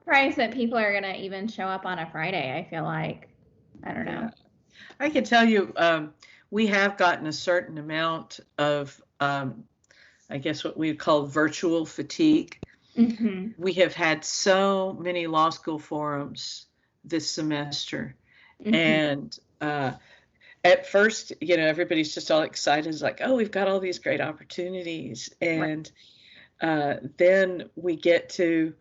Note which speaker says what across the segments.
Speaker 1: surprised that people are gonna even show up on a Friday. I feel like, I don't
Speaker 2: Yeah.
Speaker 1: know.
Speaker 2: I can tell you, we have gotten a certain amount of, I guess what we call virtual fatigue.
Speaker 1: Hmm.
Speaker 2: We have had so many law school forums this semester,
Speaker 1: Hmm.
Speaker 2: and at first, everybody's just all excited. It's like, oh, we've got all these great opportunities,
Speaker 1: Right.
Speaker 2: and then we get to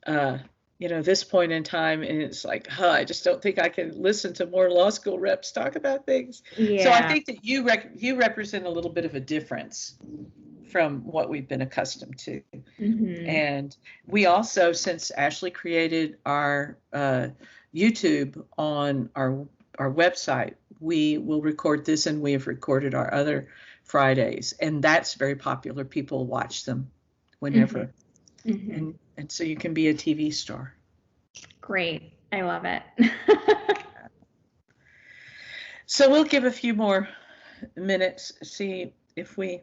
Speaker 2: uh, this point in time, and it's like, huh, I just don't think I can listen to more law school reps talk about things. So I
Speaker 1: Yeah.
Speaker 2: think that you represent a little bit of a difference from what we've been accustomed to.
Speaker 1: Hmm.
Speaker 2: And we also, since Ashley created our YouTube on our website, we will record this, and we have recorded our other Fridays, and that's very popular. People watch them
Speaker 1: Hmm.
Speaker 2: whenever,
Speaker 1: Hmm.
Speaker 2: and so you can be a TV star.
Speaker 1: Great. I love it.
Speaker 2: So we'll give a few more minutes, see if we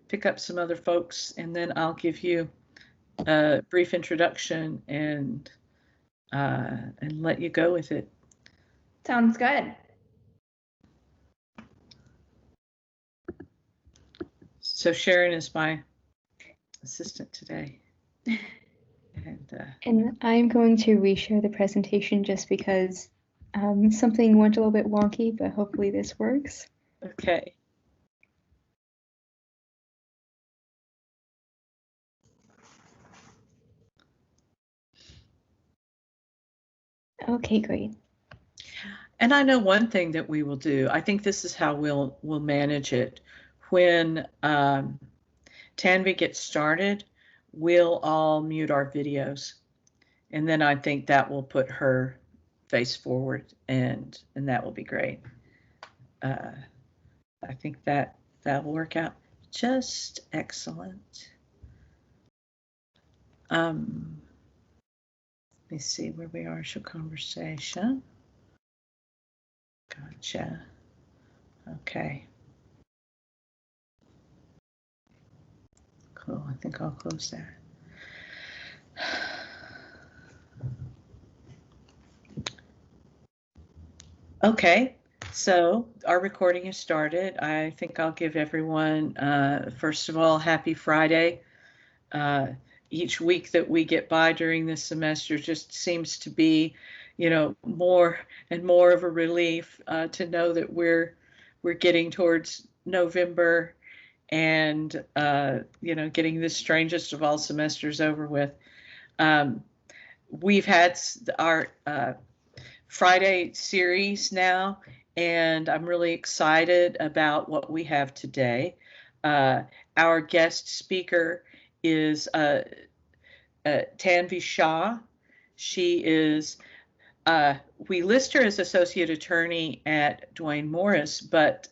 Speaker 2: pick up some other folks, and then I'll give you a brief introduction and let you go with it.
Speaker 1: Sounds good.
Speaker 2: So Sharon is my assistant today.
Speaker 3: And I'm going to reshare the presentation just because something went a little bit wonky, but hopefully this works.
Speaker 2: Okay.
Speaker 3: Okay, great.
Speaker 2: And I know one thing that we will do. I think this is how we'll manage it. When Tanvi gets started, we'll all mute our videos, and then I think that will put her face forward, and that will be great. I think that will work out just excellent. Let me see where we are. Show conversation. Gotcha. Okay. Cool. I think I'll close that. Okay. So our recording has started. I think I'll give everyone, first of all, happy Friday. Each week that we get by during this semester just seems to be, more and more of a relief to know that we're getting towards November and, getting this strangest of all semesters over with. We've had our Friday series now, and I'm really excited about what we have today. Our guest speaker is Tanvi Shah. She is, we list her as associate attorney at Duane Morris, but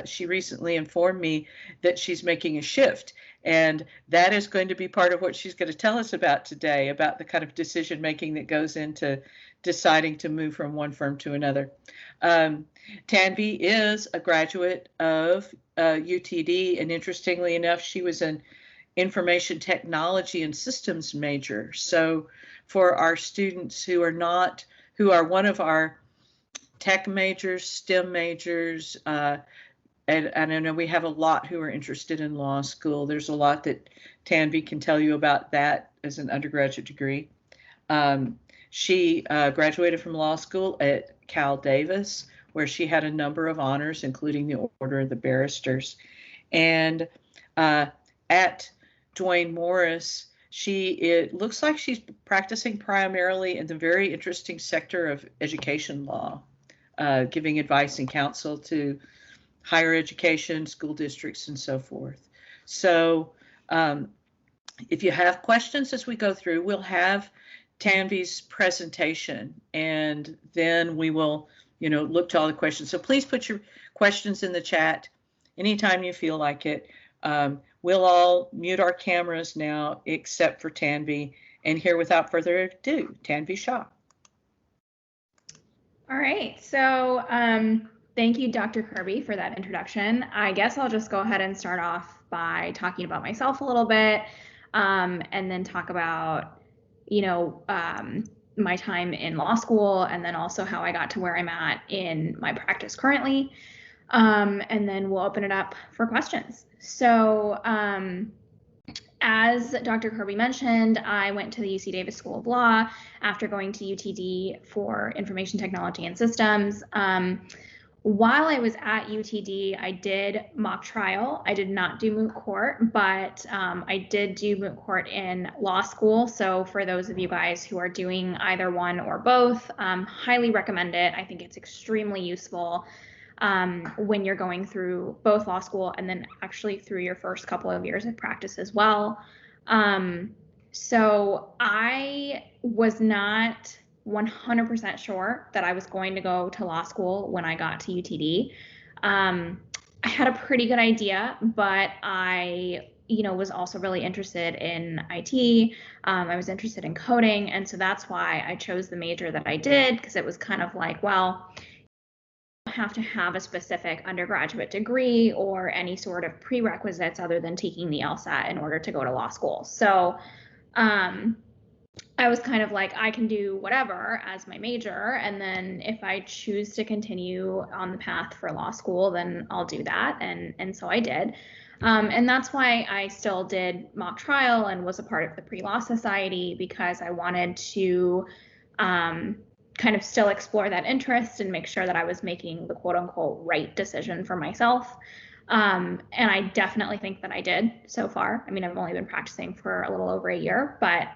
Speaker 2: she recently informed me that she's making a shift. And that is going to be part of what she's going to tell us about today, about the kind of decision making that goes into deciding to move from one firm to another. Tanvi is a graduate of UTD, and interestingly enough, she was an information technology and systems major. So for our students who are one of our tech majors, STEM majors, and I know we have a lot who are interested in law school. There's a lot that Tanvi can tell you about that as an undergraduate degree. She graduated from law school at Cal Davis, where she had a number of honors, including the Order of the Barristers. And at Duane Morris, it looks like she's practicing primarily in the very interesting sector of education law, giving advice and counsel to higher education, school districts, and so forth. So if you have questions as we go through, we'll have Tanvi's presentation, and then we will, look to all the questions. So please put your questions in the chat anytime you feel like it. We'll all mute our cameras now, except for Tanvi. And here, without further ado, Tanvi Shah.
Speaker 1: All right. So thank you, Dr. Kirby, for that introduction. I guess I'll just go ahead and start off by talking about myself a little bit, and then talk about, my time in law school, and then also how I got to where I'm at in my practice currently. And then we'll open it up for questions. So as Dr. Kirby mentioned, I went to the UC Davis School of Law after going to UTD for Information Technology and Systems. While I was at UTD, I did mock trial. I did not do moot court, but I did do moot court in law school. So for those of you guys who are doing either one or both, highly recommend it. I think it's extremely useful when you're going through both law school and then actually through your first couple of years of practice as well. So I was not 100% sure that I was going to go to law school when I got to UTD. I had a pretty good idea, but I was also really interested in IT. I was interested in coding. And so that's why I chose the major that I did, because it was kind of like, well, have to have a specific undergraduate degree or any sort of prerequisites other than taking the LSAT in order to go to law school. So I was kind of like, I can do whatever as my major, and then if I choose to continue on the path for law school, then I'll do that, and so I did. And that's why I still did mock trial and was a part of the Pre-Law Society, because I wanted to kind of still explore that interest and make sure that I was making the quote unquote right decision for myself. And I definitely think that I did so far. I mean, I've only been practicing for a little over a year, but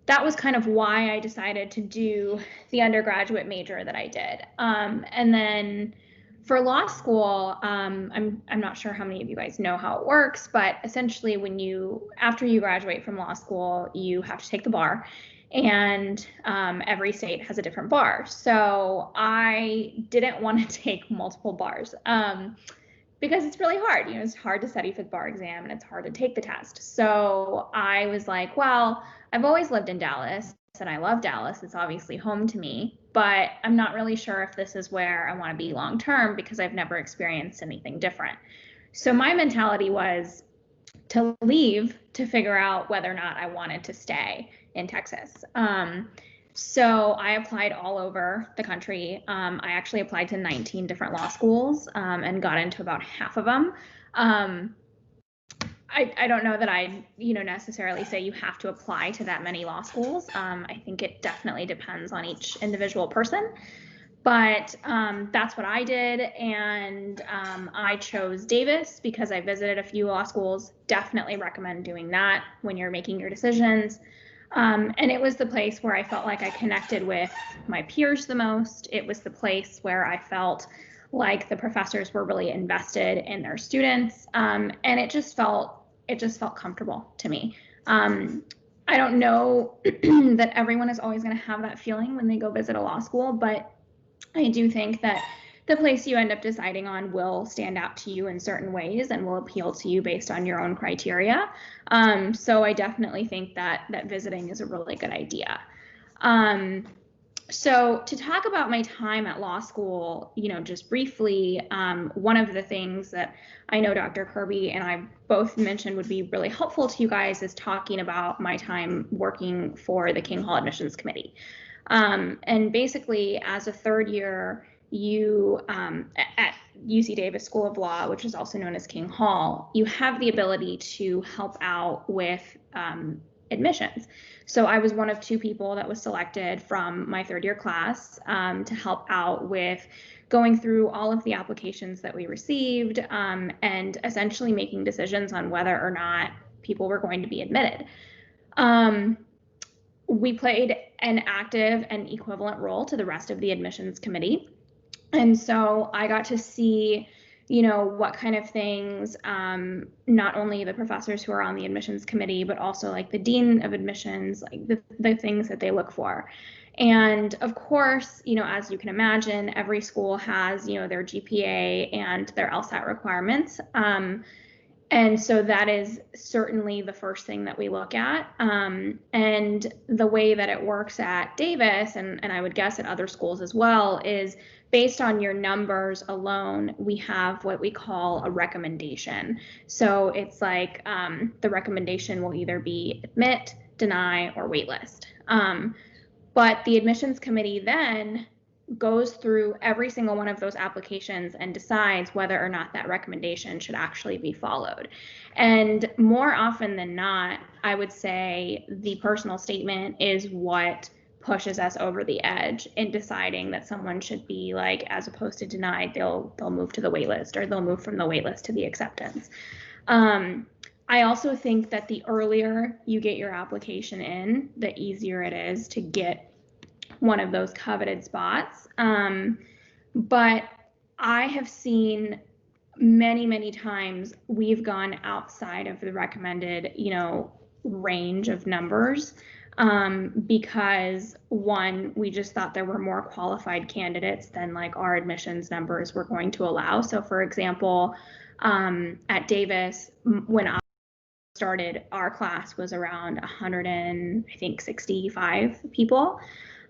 Speaker 1: that was kind of why I decided to do the undergraduate major that I did. And then for law school, I'm not sure how many of you guys know how it works, but essentially after you graduate from law school, you have to take the bar. And every state has a different bar. So I didn't want to take multiple bars because it's really hard. It's hard to study for the bar exam and it's hard to take the test. So I was like, well, I've always lived in Dallas and I love Dallas. It's obviously home to me, but I'm not really sure if this is where I want to be long term because I've never experienced anything different. So my mentality was to leave to figure out whether or not I wanted to stay in Texas. So I applied all over the country. I actually applied to 19 different law schools and got into about half of them. I don't know that I necessarily say you have to apply to that many law schools. I think it definitely depends on each individual person. But that's what I did, and I chose Davis because I visited a few law schools. Definitely recommend doing that when you're making your decisions. And it was the place where I felt like I connected with my peers the most. It was the place where I felt like the professors were really invested in their students, and it just felt comfortable to me. I don't know that everyone is always going to have that feeling when they go visit a law school, but I do think that the place you end up deciding on will stand out to you in certain ways and will appeal to you based on your own criteria. So I definitely think that visiting is a really good idea. So to talk about my time at law school, just briefly, one of the things that I know Dr. Kirby and I both mentioned would be really helpful to you guys is talking about my time working for the King Hall Admissions Committee. And basically, as a third year, you at UC Davis School of Law, which is also known as King Hall, you have the ability to help out with admissions. So I was one of two people that was selected from my third year class to help out with going through all of the applications that we received and essentially making decisions on whether or not people were going to be admitted. We played an active and equivalent role to the rest of the admissions committee. And so I got to see, what kind of things, not only the professors who are on the admissions committee, but also like the dean of admissions, like the things that they look for. And of course, as you can imagine, every school has, their GPA and their LSAT requirements. And so that is certainly the first thing that we look at. And the way that it works at Davis, and I would guess at other schools as well, is based on your numbers alone, we have what we call a recommendation. So it's like the recommendation will either be admit, deny, or waitlist. But the admissions committee then goes through every single one of those applications and decides whether or not that recommendation should actually be followed. And more often than not, I would say the personal statement is what pushes us over the edge in deciding that someone should be, like, as opposed to denied, they'll move to the wait list, or they'll move from the wait list to the acceptance. I also think that the earlier you get your application in, the easier it is to get one of those coveted spots. But I have seen many times we've gone outside of the recommended, range of numbers, because one, we just thought there were more qualified candidates than like our admissions numbers were going to allow. So for example, at Davis, when I started, our class was around 165 people.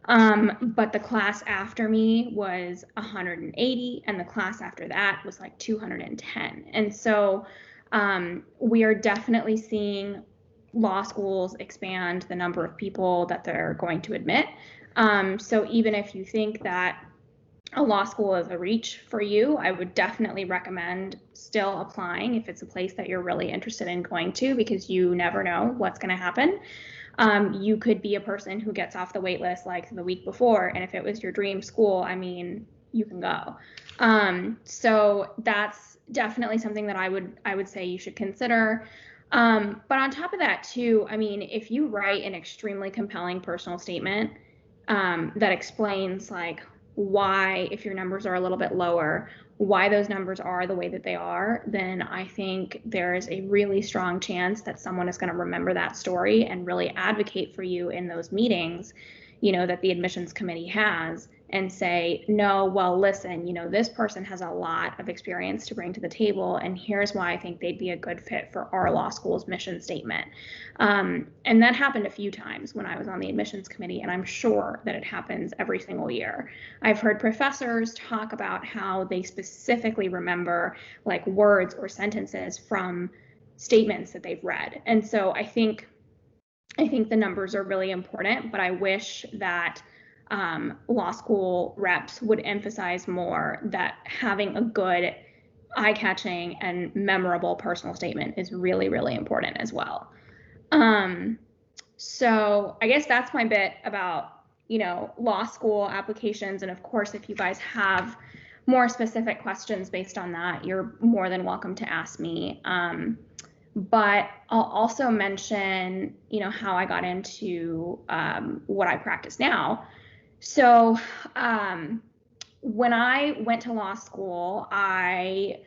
Speaker 1: But the class after me was 180, and the class after that was like 210. And so we are definitely seeing law schools expand the number of people that they're going to admit. So even if you think that a law school is a reach for you, I would definitely recommend still applying if it's a place that you're really interested in going to, because you never know what's going to happen. You could be a person who gets off the wait list like the week before, and if it was your dream school, I mean, you can go. So that's definitely something that I would say you should consider. But on top of that too, I mean, if you write an extremely compelling personal statement that explains like why, if your numbers are a little bit lower, why those numbers are the way that they are, then I think there's a really strong chance that someone is going to remember that story and really advocate for you in those meetings, that the admissions committee has, and say, no, well, listen, this person has a lot of experience to bring to the table, and here's why I think they'd be a good fit for our law school's mission statement. And that happened a few times when I was on the admissions committee, and I'm sure that it happens every single year. I've heard professors talk about how they specifically remember like words or sentences from statements that they've read. And so I think the numbers are really important, but I wish that law school reps would emphasize more that having a good, eye-catching, and memorable personal statement is really, really important as well. So I guess that's my bit about, law school applications. And of course, if you guys have more specific questions based on that, you're more than welcome to ask me. But I'll also mention, how I got into what I practice now. So when I went to law school, I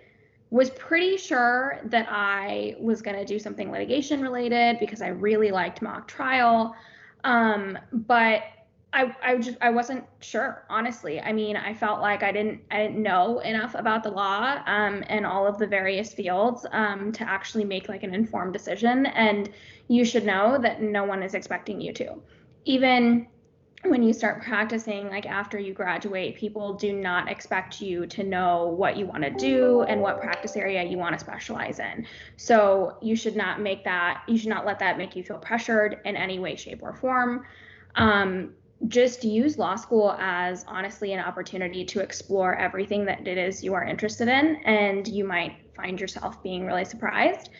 Speaker 1: was pretty sure that I was going to do something litigation related because I really liked mock trial. But I wasn't sure, honestly. I mean, I felt like I didn't know enough about the law and all of the various fields to actually make like an informed decision. And you should know that no one is expecting you to. Even when you start practicing, like after you graduate, people do not expect you to know what you want to do and what practice area you want to specialize in. So you should not let that make you feel pressured in any way, shape, or form. Just use law school as honestly an opportunity to explore everything that it is you are interested in, and you might find yourself being really surprised.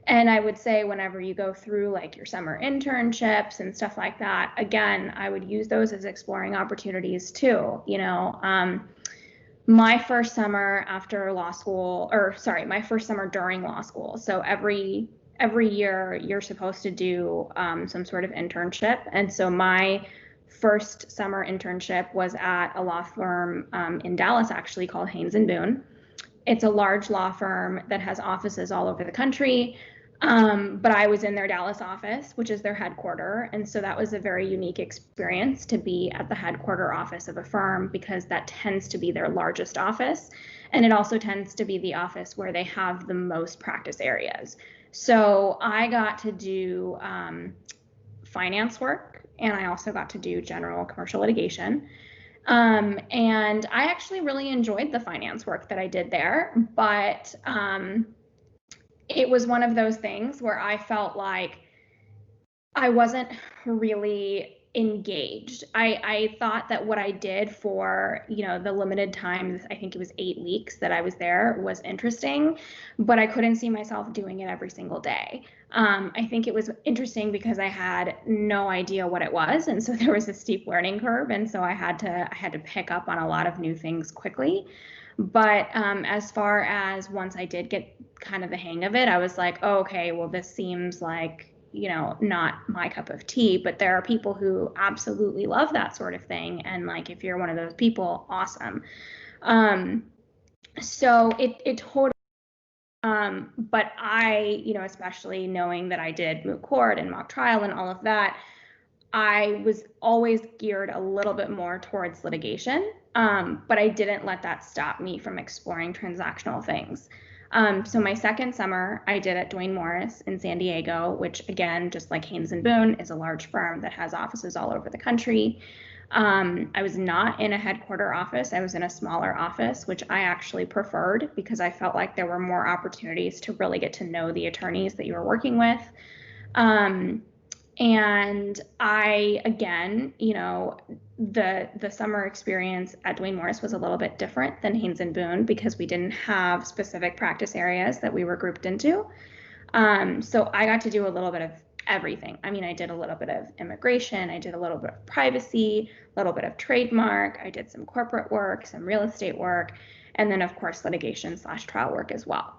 Speaker 1: And I would say whenever you go through like your summer internships and stuff like that, again, I would use those as exploring opportunities too. My first summer after law school, my first summer during law school. So every year you're supposed to do some sort of internship. And so my first summer internship was at a law firm in Dallas, actually, called Haynes and Boone. It's a large law firm that has offices all over the country. But I was in their Dallas office, which is their headquarters. And so that was a very unique experience to be at the headquarter office of a firm, because that tends to be their largest office. And it also tends to be the office where they have the most practice areas. So I got to do finance work, and I also got to do general commercial litigation. And I actually really enjoyed the finance work that I did there, but it was one of those things where I felt like I wasn't really engaged. I thought that what I did for, the limited time, I think it was 8 weeks that I was there, was interesting, but I couldn't see myself doing it every single day. I think it was interesting because I had no idea what it was, and so there was a steep learning curve, and so I had to pick up on a lot of new things quickly. But as far as once I did get kind of the hang of it, I was like, oh, okay, well, this seems like, not my cup of tea, but there are people who absolutely love that sort of thing. And like, if you're one of those people, awesome. So it totally, but I, especially knowing that I did moot court and mock trial and all of that, I was always geared a little bit more towards litigation, but I didn't let that stop me from exploring transactional things. So my second summer I did at Duane Morris in San Diego, which again, just like Haynes and Boone, is a large firm that has offices all over the country. I was not in a headquarter office. I was in a smaller office, which I actually preferred because I felt like there were more opportunities to really get to know the attorneys that you were working with. And I, again, the summer experience at Duane Morris was a little bit different than Haynes and Boone because we didn't have specific practice areas that we were grouped into. So I got to do a little bit of everything. I mean, I did a little bit of immigration, I did a little bit of privacy, a little bit of trademark, I did some corporate work, some real estate work, and then of course litigation/trial work as well.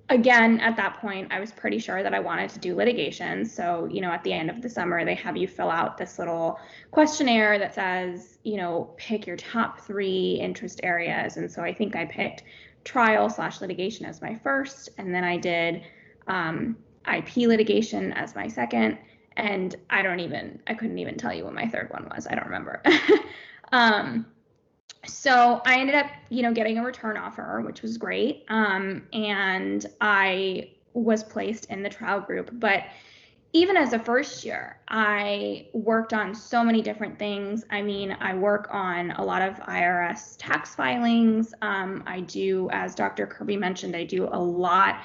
Speaker 1: Again, at that point, I was pretty sure that I wanted to do litigation. So, at the end of the summer, they have you fill out this little questionnaire that says, pick your top 3 interest areas. And so I think I picked trial/litigation as my first, and then I did IP litigation as my second. And I couldn't even tell you what my third one was. I don't remember. So I ended up, getting a return offer, which was great. And I was placed in the trial group. But even as a first year, I worked on so many different things. I mean, I work on a lot of IRS tax filings. I do, as Dr. Kirby mentioned, I do a lot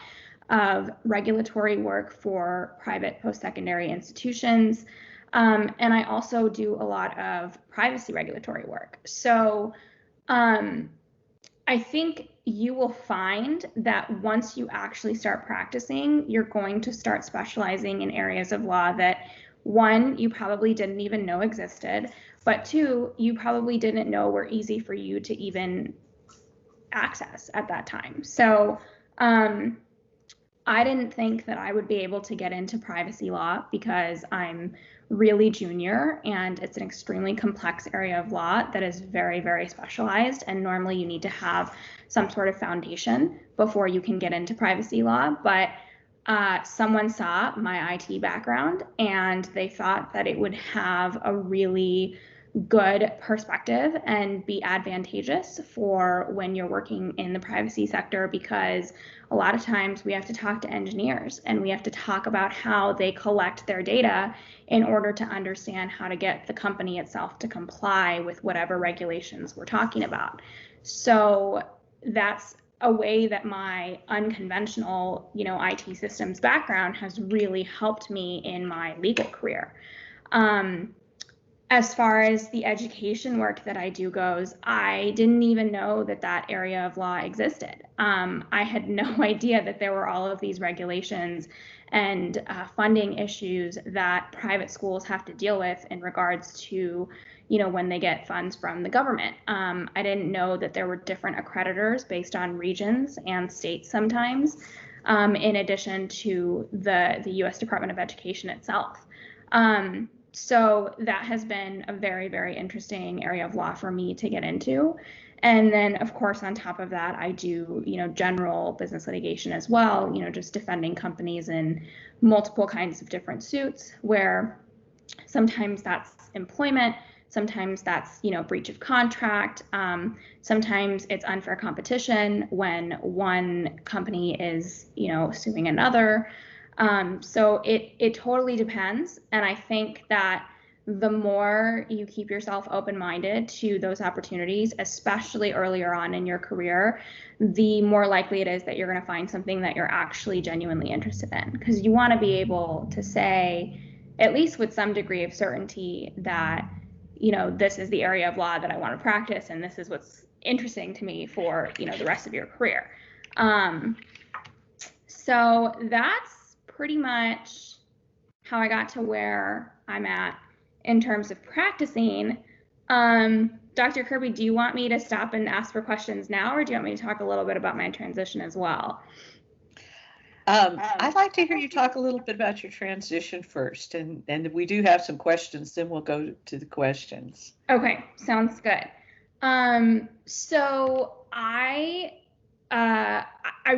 Speaker 1: of regulatory work for private post-secondary institutions. And I also do a lot of privacy regulatory work. So I think you will find that once you actually start practicing, you're going to start specializing in areas of law that, 1, you probably didn't even know existed, but 2, you probably didn't know were easy for you to even access at that time. So I didn't think that I would be able to get into privacy law because I'm really junior and it's an extremely complex area of law that is very, very specialized. And normally you need to have some sort of foundation before you can get into privacy law. But someone saw my IT background and they thought that it would have a really good perspective and be advantageous for when you're working in the privacy sector, because a lot of times we have to talk to engineers and we have to talk about how they collect their data in order to understand how to get the company itself to comply with whatever regulations we're talking about. So that's a way that my unconventional, IT systems background has really helped me in my legal career. As far as the education work that I do goes, I didn't even know that that area of law existed. I had no idea that there were all of these regulations and funding issues that private schools have to deal with in regards to, when they get funds from the government. I didn't know that there were different accreditors based on regions and states sometimes, in addition to the U.S. Department of Education itself. So that has been a very, very interesting area of law for me to get into. And then, of course, on top of that, I do, general business litigation as well, just defending companies in multiple kinds of different suits where sometimes that's employment, sometimes that's, breach of contract, sometimes it's unfair competition when one company is, suing another. So it totally depends. And I think that the more you keep yourself open-minded to those opportunities, especially earlier on in your career, the more likely it is that you're going to find something that you're actually genuinely interested in. Because you want to be able to say, at least with some degree of certainty that, you know, this is the area of law that I want to practice and this is what's interesting to me for, you know, the rest of your career. So that's pretty much how I got to where I'm at in terms of practicing. Dr. Kirby, do you want me to stop and ask for questions now, or do you want me to talk a little bit about my transition as well?
Speaker 2: I'd like to hear you talk a little bit about your transition first, and we do have some questions, then we'll go to the questions.
Speaker 1: Okay, sounds good. So I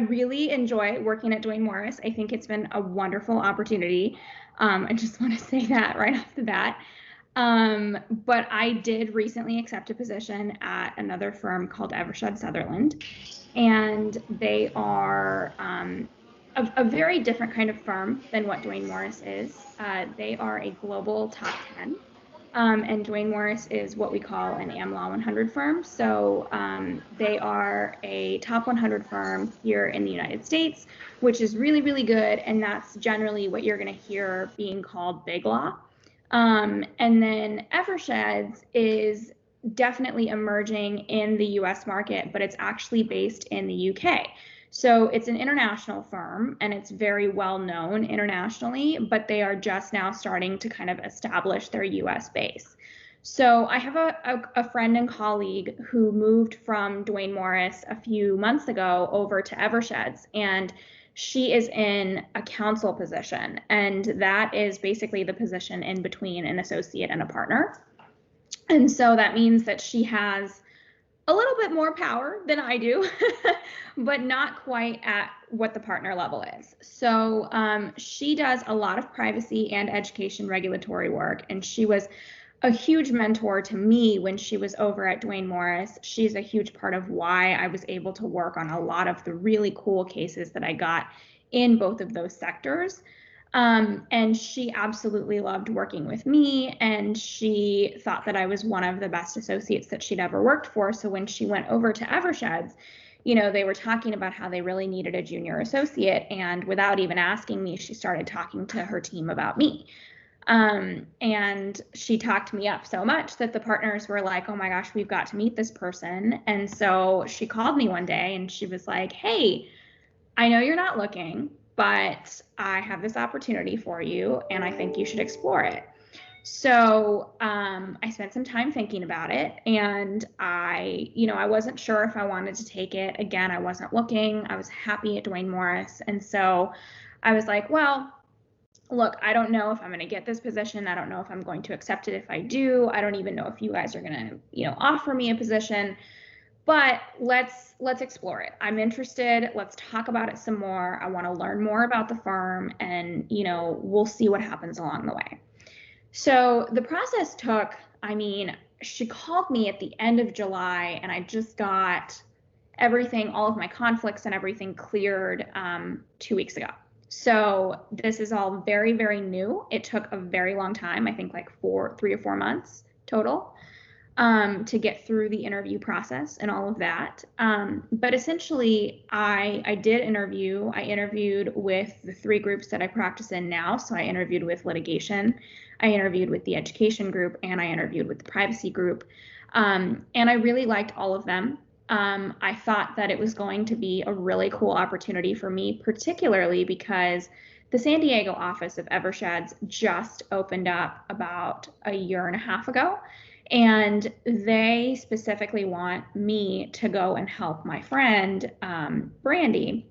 Speaker 1: really enjoy working at Duane Morris. I think it's been a wonderful opportunity. I just want to say that right off the bat. But I did recently accept a position at another firm called Eversheds Sutherland, and they are a very different kind of firm than what Duane Morris is. They are a global top 10. And Duane Morris is what we call an AmLaw 100 firm. So they are a top 100 firm here in the United States, which is really, really good. And that's generally what you're going to hear being called big law. And then Eversheds is definitely emerging in the US market, but it's actually based in the UK. So it's an international firm and it's very well known internationally, but they are just now starting to kind of establish their US base. So I have a friend and colleague who moved from Duane Morris a few months ago over to Eversheds, and she is in a counsel position, and that is basically the position in between an associate and a partner. And so that means that she has a little bit more power than I do, but not quite at what the partner level is. So she does a lot of privacy and education regulatory work, and she was a huge mentor to me when she was over at Duane Morris. She's a huge part of why I was able to work on a lot of the really cool cases that I got in both of those sectors. And she absolutely loved working with me, and she thought that I was one of the best associates that she'd ever worked for. So when she went over to Eversheds, you know, they were talking about how they really needed a junior associate, and without even asking me, she started talking to her team about me. And she talked me up so much that the partners were like, oh my gosh, we've got to meet this person. And so she called me one day and she was like, hey, I know you're not looking, but I have this opportunity for you and I think you should explore it. So I spent some time thinking about it, and I wasn't sure if I wanted to take it. Again, I wasn't looking. I was happy at Duane Morris. And so I was like, well, look, I don't know if I'm going to get this position. I don't know if I'm going to accept it if I do. I don't even know if you guys are going to, you know, offer me a position. But let's explore it. I'm interested. Let's talk about it some more. I want to learn more about the firm, and, you know, we'll see what happens along the way. So the process took, I mean, she called me at the end of July, and I just got everything, all of my conflicts and everything cleared 2 weeks ago. So this is all very, very new. It took a very long time, I think like 3 or 4 months total, to get through the interview process and all of that. But essentially, I did interview. I interviewed with the 3 groups that I practice in now. So I interviewed with litigation, I interviewed with the education group, and I interviewed with the privacy group. And I really liked all of them. I thought that it was going to be a really cool opportunity for me, particularly because the San Diego office of Eversheds just opened up about a year and a half ago. And they specifically want me to go and help my friend, Brandy.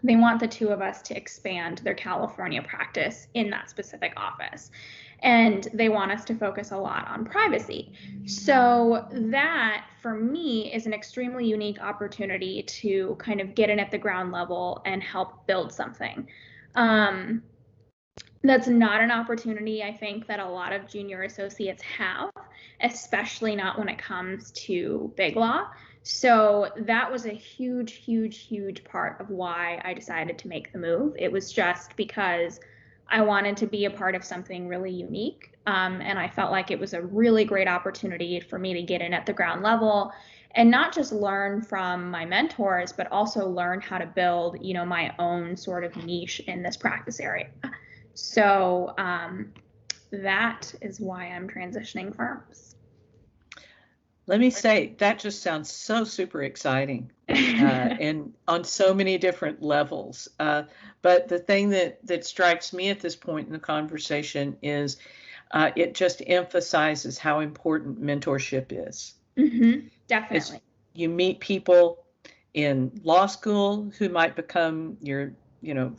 Speaker 1: They want the 2 of us to expand their California practice in that specific office. And they want us to focus a lot on privacy. So that, for me, is an extremely unique opportunity to kind of get in at the ground level and help build something. That's not an opportunity, I think, that a lot of junior associates have, especially not when it comes to big law. So that was a huge, huge, huge part of why I decided to make the move. It was just because I wanted to be a part of something really unique. And I felt like it was a really great opportunity for me to get in at the ground level and not just learn from my mentors, but also learn how to build, you know, my own sort of niche in this practice area. So that is why I'm transitioning firms.
Speaker 2: Let me say, that just sounds so super exciting and on so many different levels. But the thing that strikes me at this point in the conversation is it just emphasizes how important mentorship is.
Speaker 1: Definitely.
Speaker 2: You meet people in law school who might become your,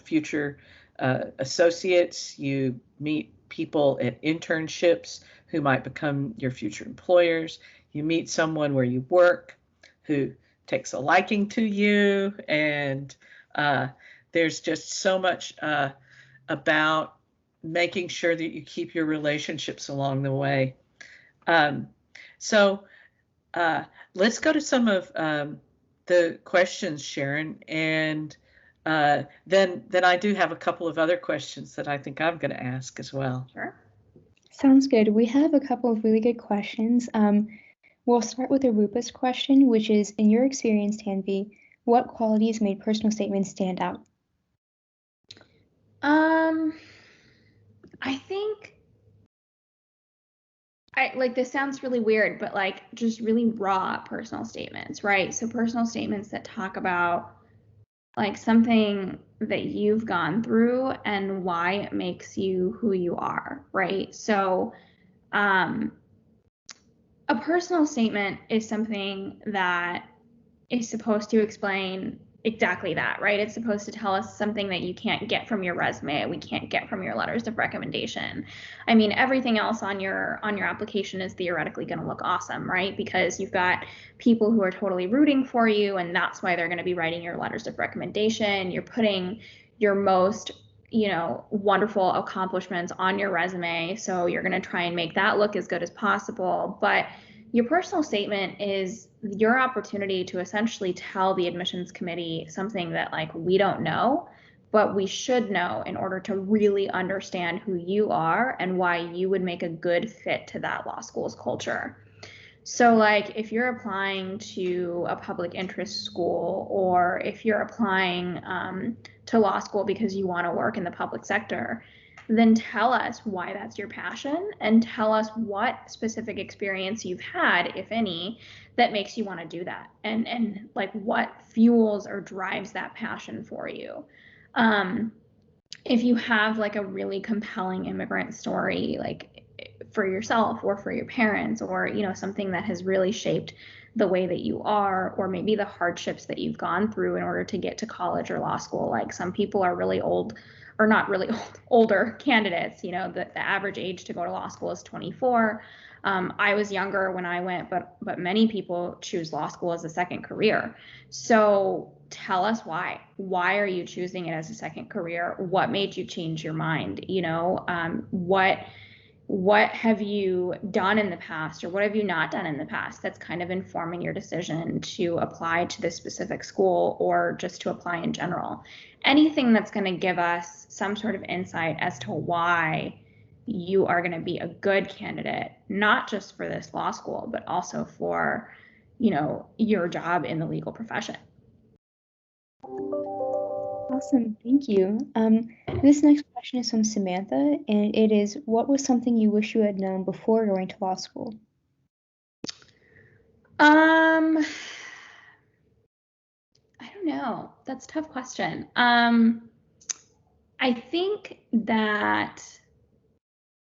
Speaker 2: future associates. You meet people at internships who might become your future employers. You meet someone where you work who takes a liking to you, and there's just so much about making sure that you keep your relationships along the way. So let's go to some of the questions, Sharon, and then I do have a couple of other questions that I think I'm going to ask as well.
Speaker 1: Sure.
Speaker 3: Sounds good. We have a couple of really good questions. We'll start with a Rupus question, which is, in your experience, Tanvi, what qualities made personal statements stand out?
Speaker 1: I think this sounds really weird, but like just really raw personal statements, right? So personal statements that talk about like something that you've gone through and why it makes you who you are, right? So a personal statement is something that is supposed to explain exactly that, right? It's supposed to tell us something that you can't get from your resume, we can't get from your letters of recommendation. I mean, everything else on your application is theoretically going to look awesome, right? Because you've got people who are totally rooting for you, and that's why they're going to be writing your letters of recommendation. You're putting your most wonderful accomplishments on your resume, so you're going to try and make that look as good as possible. But your personal statement is your opportunity to essentially tell the admissions committee something that like we don't know, but we should know in order to really understand who you are and why you would make a good fit to that law school's culture. So like if you're applying to a public interest school, or if you're applying to law school because you want to work in the public sector, then tell us why that's your passion, and tell us what specific experience you've had, if any, that makes you want to do that, and like what fuels or drives that passion for you. If you have like a really compelling immigrant story, like for yourself or for your parents, or something that has really shaped the way that you are, or maybe the hardships that you've gone through in order to get to college or law school. Like some people are really old, or not really old, older candidates. The average age to go to law school is 24. I was younger when I went, but many people choose law school as a second career. So tell us why. Why are you choosing it as a second career? What made you change your mind? What have you done in the past, or what have you not done in the past that's kind of informing your decision to apply to this specific school, or just to apply in general? Anything that's going to give us some sort of insight as to why you are going to be a good candidate, not just for this law school, but also for, your job in the legal profession.
Speaker 3: Awesome, thank you. This next question is from Samantha, and it is, what was something you wish you had known before going to law school?
Speaker 1: I don't know. That's a tough question. I think that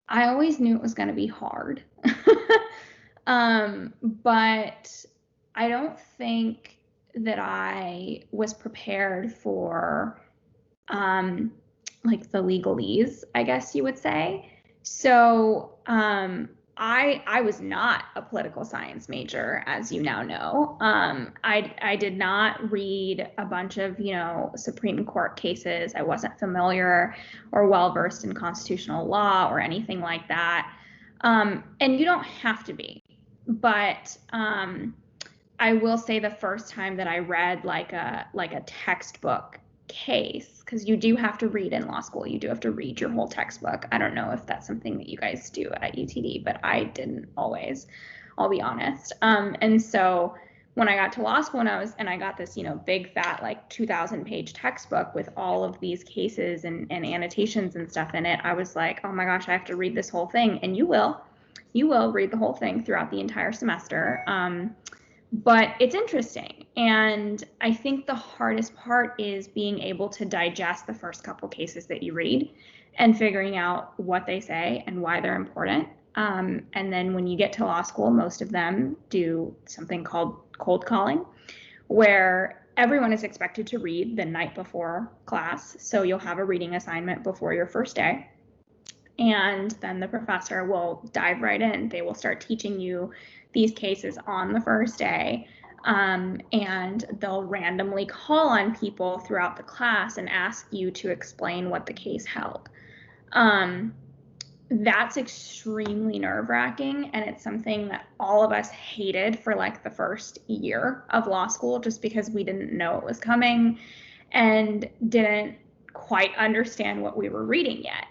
Speaker 1: I always knew it was going to be hard, but I don't think that I was prepared for like the legalese, I guess you would say. So I was not a political science major, as you now know. I did not read a bunch of Supreme Court cases. I wasn't familiar or well versed in constitutional law or anything like that. And you don't have to be, but I will say the first time that I read like a textbook case, because you do have to read in law school, you do have to read your whole textbook. I don't know if that's something that you guys do at UTD, but I didn't always, I'll be honest. And so when I got to law school and I got this, big fat like 2,000-page textbook with all of these cases and annotations and stuff in it, I was like, oh my gosh, I have to read this whole thing. And you will read the whole thing throughout the entire semester. But it's interesting. And I think the hardest part is being able to digest the first couple cases that you read and figuring out what they say and why they're important. And then when you get to law school, most of them do something called cold calling, where everyone is expected to read the night before class. So you'll have a reading assignment before your first day. And then the professor will dive right in. They will start teaching you these cases on the first day. And they'll randomly call on people throughout the class and ask you to explain what the case held. That's extremely nerve-wracking, and it's something that all of us hated for like the first year of law school, just because we didn't know it was coming and didn't quite understand what we were reading yet.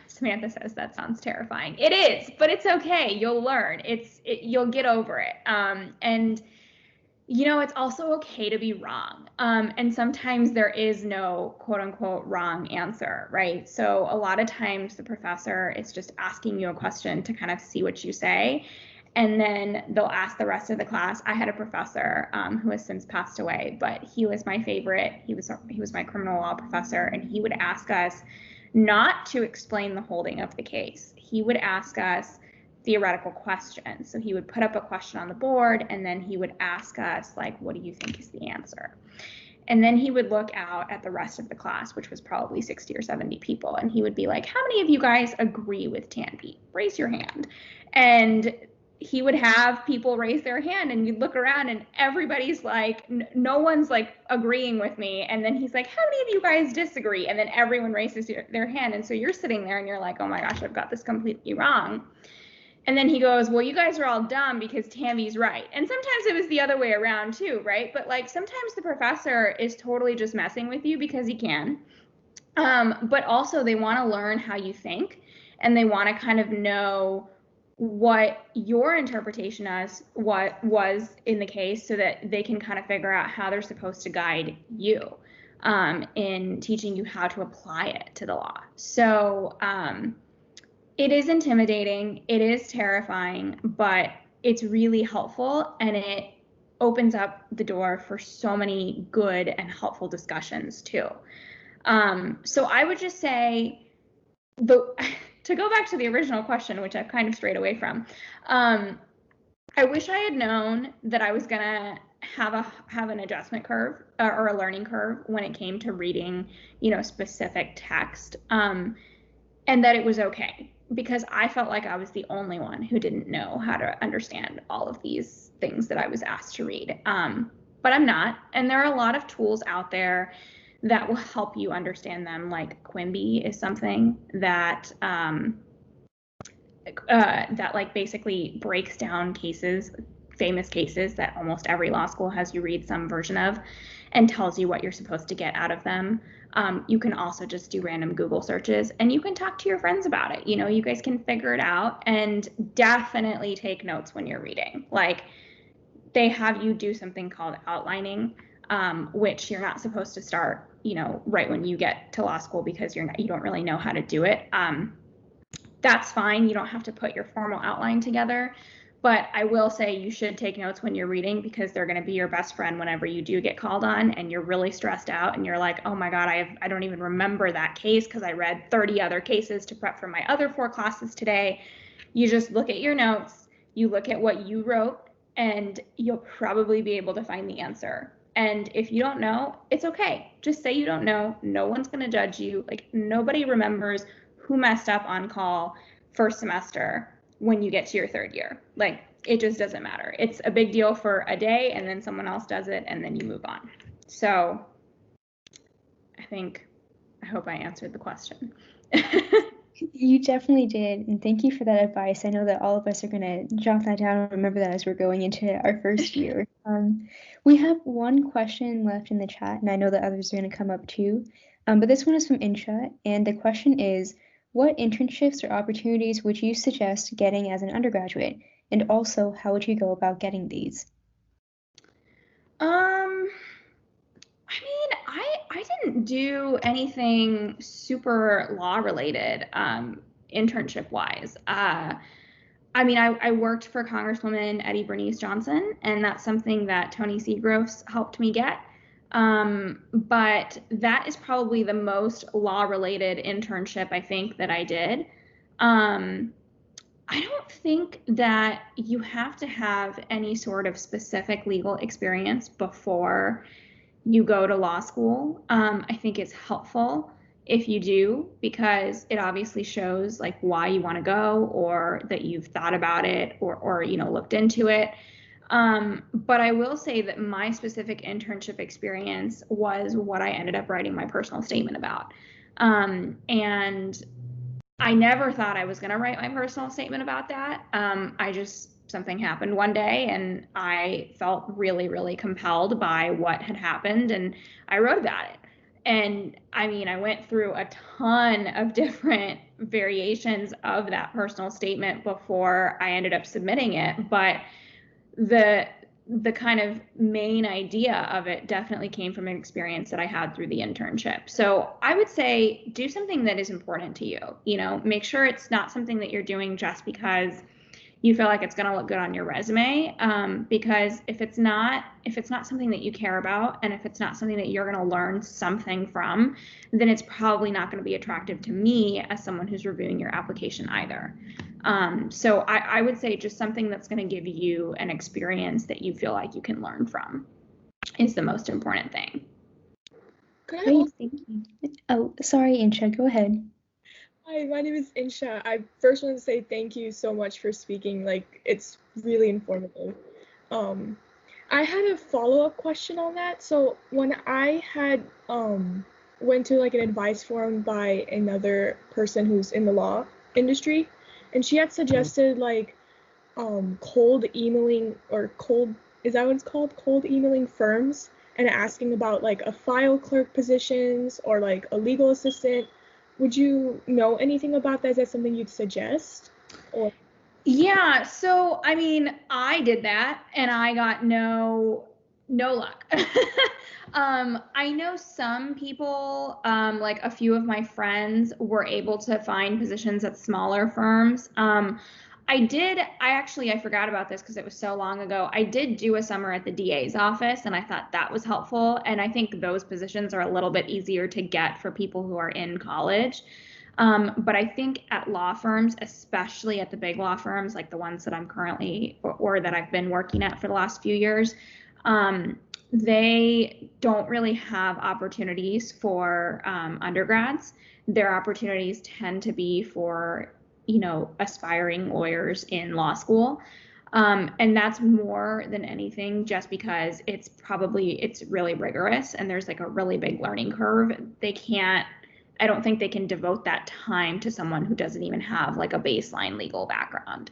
Speaker 1: Samantha says that sounds terrifying. It is, but it's okay. You'll learn. You'll get over it. And it's also okay to be wrong. And sometimes there is no quote unquote wrong answer, right? So a lot of times the professor is just asking you a question to kind of see what you say. And then they'll ask the rest of the class. I had a professor who has since passed away, but he was my favorite. He was my criminal law professor, and he would ask us not to explain the holding of the case. He would ask us theoretical questions. So he would put up a question on the board, and then he would ask us, like, what do you think is the answer? And then he would look out at the rest of the class, which was probably 60 or 70 people, and he would be like, how many of you guys agree with Tanvi? Raise your hand. And he would have people raise their hand, and you'd look around and everybody's like, no one's like agreeing with me. And then he's like, how many of you guys disagree? And then everyone raises their hand. And so you're sitting there and you're like, oh my gosh, I've got this completely wrong. And then he goes, well, you guys are all dumb because Tanvi's right. And sometimes it was the other way around too, right? But like sometimes the professor is totally just messing with you because he can. But also they want to learn how you think, and they want to kind of know what your interpretation as what was in the case, so that they can kind of figure out how they're supposed to guide you in teaching you how to apply it to the law. So it is intimidating, it is terrifying, but it's really helpful, and it opens up the door for so many good and helpful discussions too. So I would just say, to go back to the original question, which I've kind of strayed away from, I wish I had known that I was gonna have an adjustment curve or a learning curve when it came to reading, specific text, and that it was okay, because I felt like I was the only one who didn't know how to understand all of these things that I was asked to read. But I'm not, and there are a lot of tools out there that will help you understand them. Like Quimby is something that that like basically breaks down cases, famous cases that almost every law school has you read some version of, and tells you what you're supposed to get out of them. You can also just do random Google searches, and you can talk to your friends about it. You guys can figure it out, and definitely take notes when you're reading. Like, they have you do something called outlining, which you're not supposed to start, right when you get to law school, because you don't really know how to do it. That's fine. You don't have to put your formal outline together, but I will say you should take notes when you're reading, because they're going to be your best friend whenever you do get called on and you're really stressed out and you're like, oh my God, I don't even remember that case because I read 30 other cases to prep for my other 4 classes today. You just look at your notes, you look at what you wrote, and you'll probably be able to find the answer. And if you don't know, it's okay. Just say you don't know. No one's going to judge you. Like, nobody remembers who messed up on call first semester when you get to your 3rd year. Like, it just doesn't matter. It's a big deal for a day, and then someone else does it, and then you move on. So I hope I answered the question.
Speaker 3: You definitely did, and thank you for that advice. I know that all of us are going to jot that down and remember that as we're going into our first year. We have one question left in the chat, and I know that others are going to come up too. But this one is from Insha, and the question is, what internships or opportunities would you suggest getting as an undergraduate? And also, how would you go about getting these?
Speaker 1: I mean, I didn't do anything super law related, internship wise. I mean, I worked for Congresswoman Eddie Bernice Johnson, and that's something that Tony Seagroves helped me get. But that is probably the most law related internship I think that I did. Um, I don't think that you have to have any sort of specific legal experience before you go to law school. I think it's helpful if you do, because it obviously shows like why you want to go, or that you've thought about it, or looked into it. But I will say that my specific internship experience was what I ended up writing my personal statement about. And I never thought I was going to write my personal statement about that. Something happened one day and I felt really, really compelled by what had happened, and I wrote about it. And I mean, I went through a ton of different variations of that personal statement before I ended up submitting it. But the the kind of main idea of it definitely came from an experience that I had through the internship. So I would say do something that is important to you. Make sure it's not something that you're doing just because you feel like it's going to look good on your resume. Because if it's not something that you care about, and if it's not something that you're going to learn something from, then it's probably not going to be attractive to me as someone who's reviewing your application either. So I would say just something that's going to give you an experience that you feel like you can learn from is the most important thing.
Speaker 3: Great, thank you. Oh, sorry, Insha, go ahead.
Speaker 4: Hi, my name is Insha. I first want to say thank you so much for speaking. Like, it's really informative. I had a follow-up question on that. So when I had went to like an advice forum by another person who's in the law industry, and she had suggested like cold emailing, or cold, is that what it's called? Cold emailing firms and asking about like a file clerk positions or like a legal assistant. Would you know anything about that? Is that something you'd suggest? Or
Speaker 1: Yeah, so I mean, I did that and I got no luck. I know some people, like a few of my friends were able to find positions at smaller firms. I forgot about this because it was so long ago. I did do a summer at the DA's office and I thought that was helpful. And I think those positions are a little bit easier to get for people who are in college. But I think at law firms, especially at the big law firms, like the ones that I'm currently, or that I've been working at for the last few years, they don't really have opportunities for undergrads. Their opportunities tend to be for aspiring lawyers in law school. And that's more than anything just because it's really rigorous and there's like a really big learning curve. I don't think they can devote that time to someone who doesn't even have like a baseline legal background.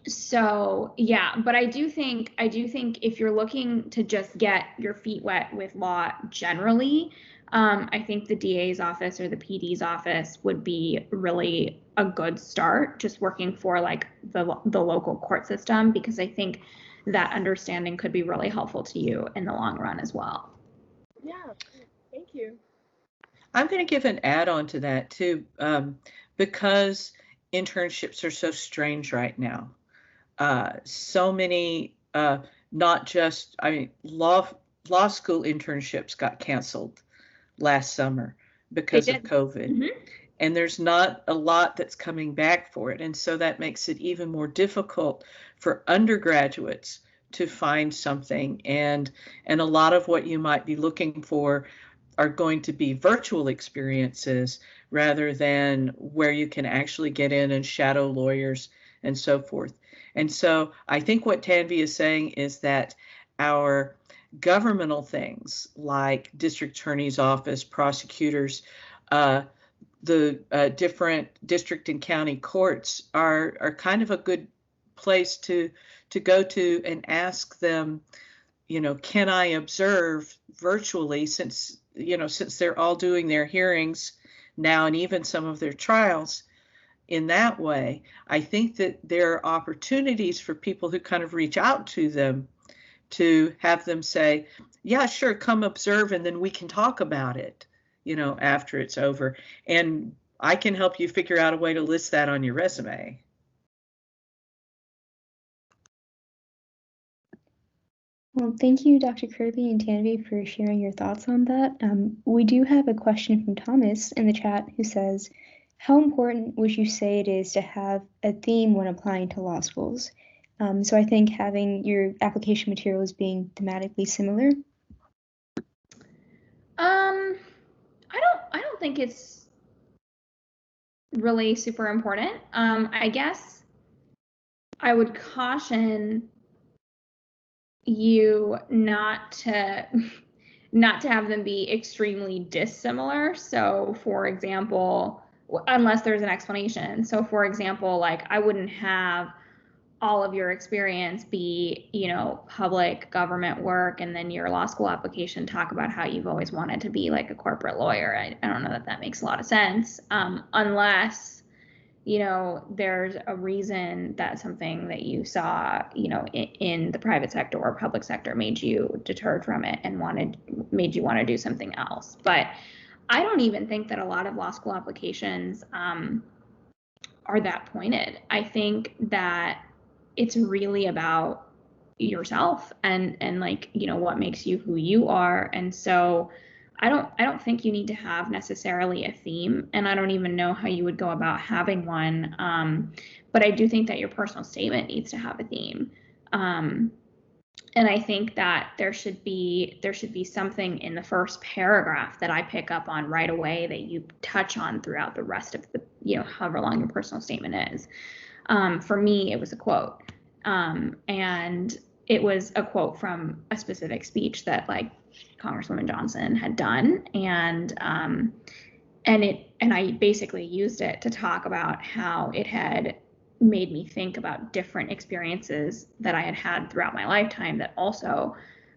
Speaker 1: So yeah, but I do think if you're looking to just get your feet wet with law generally, I think the DA's office or the PD's office would be really a good start, just working for like the local court system, because I think that understanding could be really helpful to you in the long run as well.
Speaker 4: Yeah, thank you.
Speaker 2: I'm going to give an add-on to that too, because internships are so strange right now. So many, not just, law school internships got canceled last summer because of COVID. Mm-hmm. And there's not a lot that's coming back for it. And so that makes it even more difficult for undergraduates to find something. And a lot of what you might be looking for are going to be virtual experiences rather than where you can actually get in and shadow lawyers and so forth. And so I think what Tanvi is saying is that our governmental things like district attorney's office, prosecutors, the different district and county courts are kind of a good place to go to and ask them, can I observe virtually, since they're all doing their hearings now and even some of their trials in that way. I think that there are opportunities for people who kind of reach out to them to have them say, yeah, sure, come observe, and then we can talk about it, after it's over. And I can help you figure out a way to list that on your resume.
Speaker 3: Well, thank you, Dr. Kirby and Tanvi, for sharing your thoughts on that. We do have a question from Thomas in the chat who says, how important would you say it is to have a theme when applying to law schools? So I think having your application materials being thematically similar.
Speaker 1: I don't think it's really super important. I guess I would caution you not to have them be extremely dissimilar. So for example, unless there's an explanation. So for example, like I wouldn't have all of your experience be, public government work, and then your law school application talk about how you've always wanted to be like a corporate lawyer. I don't know that makes a lot of sense, unless there's a reason that something that you saw, in the private sector or public sector made you deterred from it and made you want to do something else. But I don't even think that a lot of law school applications are that pointed. I think that it's really about yourself and like, what makes you who you are. And so I don't think you need to have necessarily a theme, and I don't even know how you would go about having one. But I do think that your personal statement needs to have a theme. And I think that there should be something in the first paragraph that I pick up on right away that you touch on throughout the rest of the, however long your personal statement is. For me, it was a quote. And it was a quote from a specific speech that like Congresswoman Johnson had done. And I basically used it to talk about how it had made me think about different experiences that I had had throughout my lifetime that also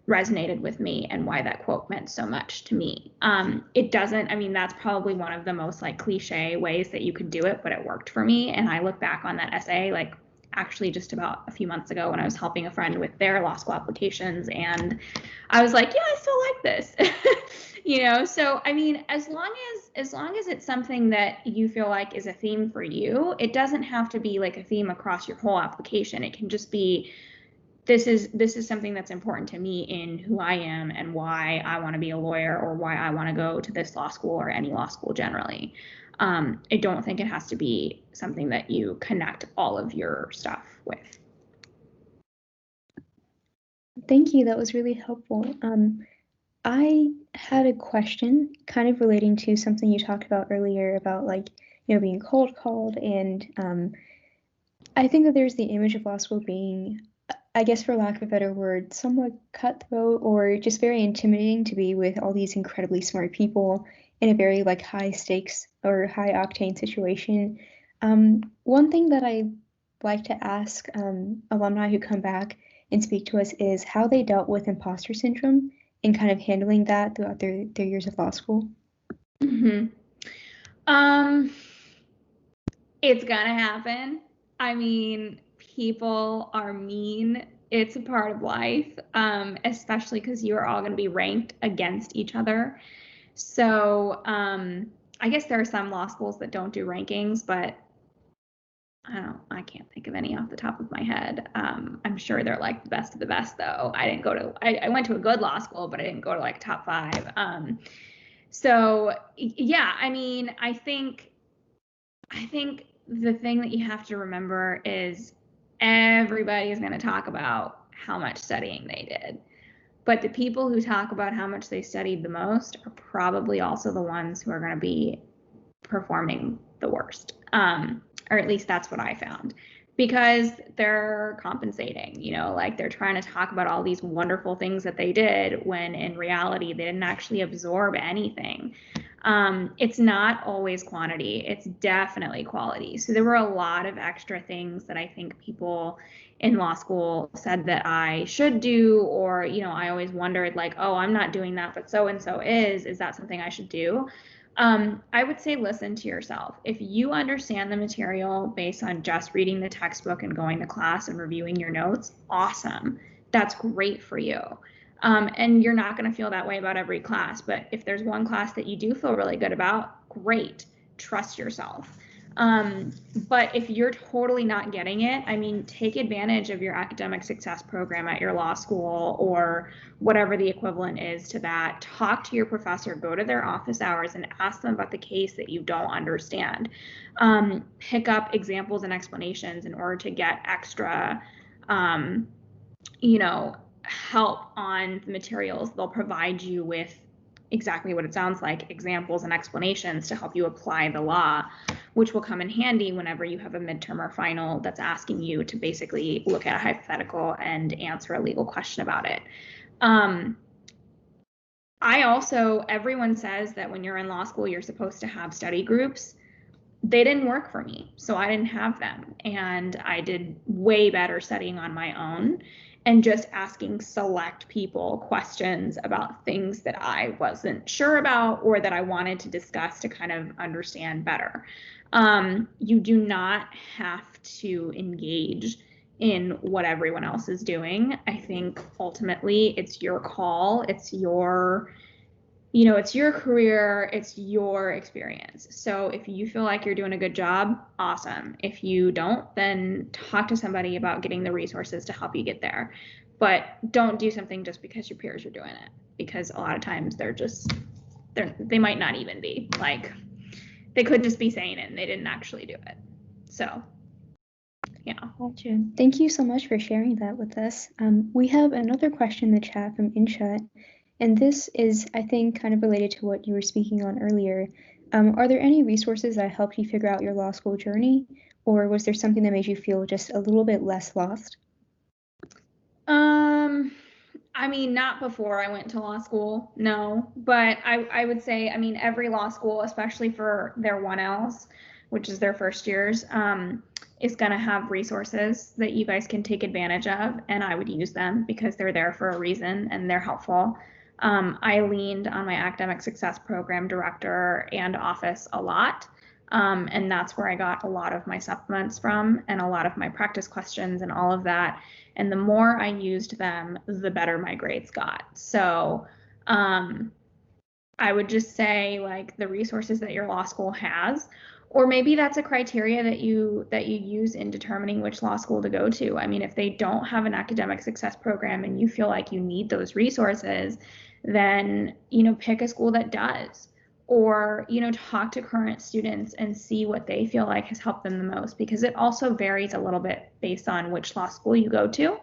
Speaker 1: resonated with me, and why that quote meant so much to me. That's probably one of the most like cliche ways that you could do it, but it worked for me. And I look back on that essay, like actually just about a few months ago when I was helping a friend with their law school applications, and I was like, yeah, I still like this. So as long as it's something that you feel like is a theme for you, it doesn't have to be like a theme across your whole application. It can just be, this is something that's important to me in who I am and why I want to be a lawyer, or why I want to go to this law school or any law school generally. I don't think it has to be something that you connect all of your stuff with.
Speaker 3: Thank you. That was really helpful. I had a question kind of relating to something you talked about earlier about like, being cold called. And I think that there's the image of law school being, I guess for lack of a better word, somewhat cutthroat or just very intimidating to be with all these incredibly smart people in a very like high stakes or high octane situation. One thing that I like to ask alumni who come back and speak to us is how they dealt with imposter syndrome and kind of handling that throughout their years of law school.
Speaker 1: Mm-hmm. It's gonna happen. People are mean. It's a part of life, especially because you are all going to be ranked against each other. So I guess there are some law schools that don't do rankings, but I can't think of any off the top of my head. I'm sure they're like the best of the best, though. I went to a good law school, but I didn't go to like top 5. So yeah, I think the thing that you have to remember is everybody is going to talk about how much studying they did. But the people who talk about how much they studied the most are probably also the ones who are going to be performing the worst. Or at least that's what I found. Because they're compensating, like they're trying to talk about all these wonderful things that they did when in reality they didn't actually absorb anything. It's not always quantity, it's definitely quality. So there were a lot of extra things that I think people in law school said that I should do, or, I always wondered like, oh, I'm not doing that, but so-and-so is that something I should do? I would say listen to yourself. If you understand the material based on just reading the textbook and going to class and reviewing your notes, awesome. that's great for you. And you're not going to feel that way about every class, but if there's one class that you do feel really good about, great, trust yourself. But if you're totally not getting it, I mean, take advantage of your academic success program at your law school or whatever the equivalent is to that. Talk to your professor, go to their office hours and ask them about the case that you don't understand. Pick up examples and explanations in order to get extra, help on the materials. They'll provide you with exactly what it sounds like, examples and explanations to help you apply the law, which will come in handy whenever you have a midterm or final that's asking you to basically look at a hypothetical and answer a legal question about it. Everyone says that when you're in law school, you're supposed to have study groups. They didn't work for me, so I didn't have them. And I did way better studying on my own and just asking select people questions about things that I wasn't sure about or that I wanted to discuss to kind of understand better. You do not have to engage in what everyone else is doing. I think ultimately it's your call, it's your career, it's your experience. So if you feel like you're doing a good job, awesome. If you don't, then talk to somebody about getting the resources to help you get there. But don't do something just because your peers are doing it, because a lot of times they might not even be. Like, they could just be saying it and they didn't actually do it. So, yeah.
Speaker 3: Gotcha. Thank you so much for sharing that with us. We have another question in the chat from Insha. And this is, I think, kind of related to what you were speaking on earlier. Are there any resources that helped you figure out your law school journey, or was there something that made you feel just a little bit less lost?
Speaker 1: I mean, not before I went to law school, no. But I would say, I mean, every law school, especially for their 1Ls, which is their first years, is going to have resources that you guys can take advantage of, and I would use them because they're there for a reason and they're helpful. I leaned on my academic success program director and office a lot, and that's where I got a lot of my supplements from and a lot of my practice questions and all of that. And the more I used them, the better my grades got. So I would just say, like, the resources that your law school has, or maybe that's a criteria that you use in determining which law school to go to. I mean, if they don't have an academic success program and you feel like you need those resources, then, pick a school that does, or, talk to current students and see what they feel like has helped them the most, because it also varies a little bit based on which law school you go to.